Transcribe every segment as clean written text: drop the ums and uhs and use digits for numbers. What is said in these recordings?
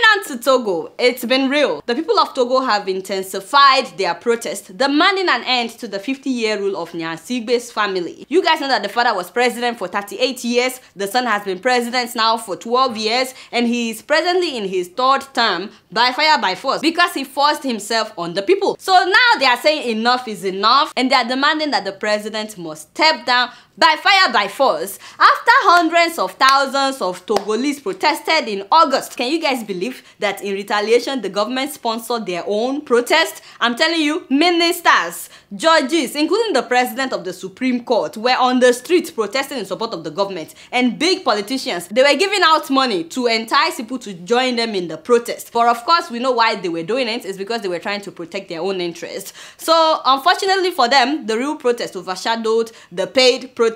on to Togo, it's been real. The people of Togo have intensified their protest, demanding an end to the 50-year rule of Gnassingbe's family. You guys know that the father was president for 38 years, the son has been president now for 12 years, and he is presently in his third term by fire by force because he forced himself on the people. So now they are saying enough is enough, and they are demanding that the president must step down by fire by force after hundreds of thousands of Togolese protested in August. Can you guys believe that in retaliation the government sponsored their own protest? I'm telling you, ministers, judges, including the president of the Supreme Court, were on the streets protesting in support of the government, and big politicians, they were giving out money to entice people to join them in the protest. But of course we know why they were doing it. It's because they were trying to protect their own interests. So unfortunately for them, the real protest overshadowed the paid protest.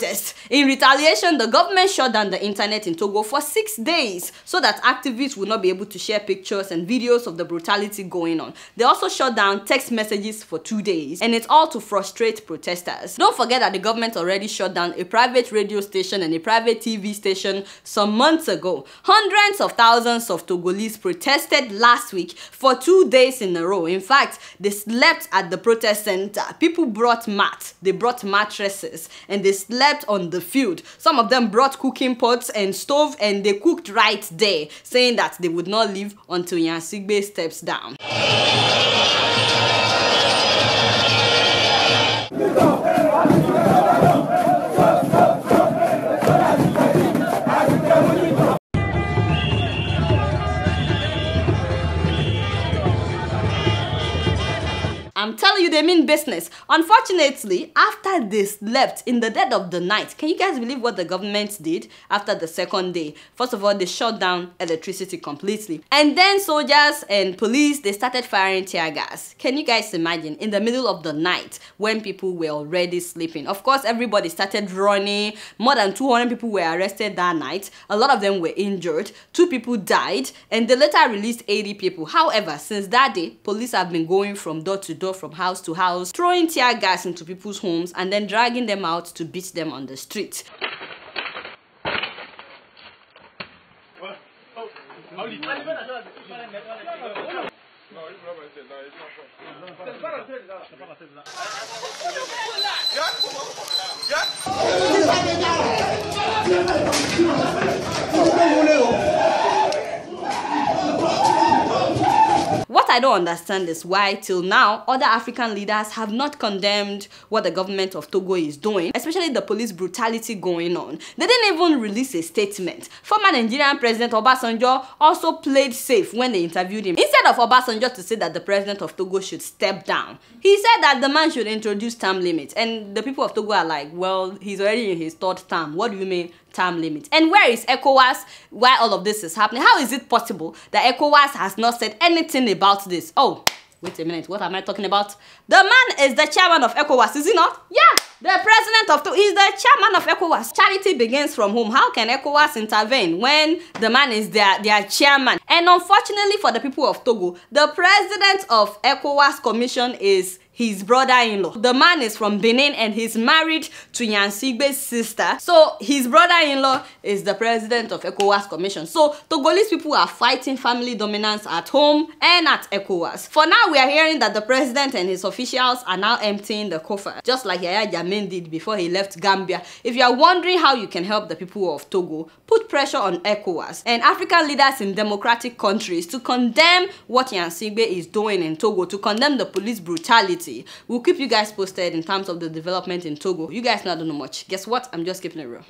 In retaliation, the government shut down the internet in Togo for 6 days so that activists would not be able to share pictures and videos of the brutality going on. They also shut down text messages for 2 days, and it's all to frustrate protesters. Don't forget that the government already shut down a private radio station and a private TV station some months ago. Hundreds of thousands of Togolese protested last week for 2 days in a row. In fact, they slept at the protest center. People brought mats, they brought mattresses, and they slept on the field. Some of them brought cooking pots and stove, and they cooked right there, saying that they would not leave until Gnassingbe steps down. I'm telling you, they mean business. Unfortunately, after they slept in the dead of the night, can you guys believe what the government did after the second day? First of all, they shut down electricity completely. And then soldiers and police, they started firing tear gas. Can you guys imagine? In the middle of the night, when people were already sleeping. Of course, everybody started running. More than 200 people were arrested that night. A lot of them were injured. 2 people died. And they later released 80 people. However, since that day, police have been going from door to door, from house to house, throwing tear gas into people's homes and then dragging them out to beat them on the street. What I don't understand is why till now other African leaders have not condemned what the government of Togo is doing, especially the police brutality going on. They didn't even release a statement. Former Nigerian President Obasanjo also played safe when they interviewed him. Instead of Obasanjo to say that the president of Togo should step down, he said that the man should introduce term limits. And the people of Togo are like, well, he's already in his 3rd term. What do you mean term limit? And where is ECOWAS while all of this is happening? How is it possible that ECOWAS has not said anything about this? Oh, wait a minute, what am I talking about? The man is the chairman of ECOWAS, is he not? Yeah, the president of Togo is the chairman of ECOWAS. Charity begins from home. How can ECOWAS intervene when the man is their chairman? And unfortunately for the people of Togo, the president of ECOWAS Commission is his brother-in-law. The man is from Benin and he's married to Gnassingbe's sister. So his brother-in-law is the president of ECOWAS Commission. So Togolese people are fighting family dominance at home and at ECOWAS. For now, we are hearing that the president and his officials are now emptying the coffer, just like Yaya Jammeh did before he left Gambia. If you are wondering how you can help the people of Togo, put pressure on ECOWAS and African leaders in democratic countries to condemn what Gnassingbe is doing in Togo, to condemn the police brutality. We'll keep you guys posted in terms of the development in Togo. You guys know I don't know much. Guess what? I'm just keeping it real.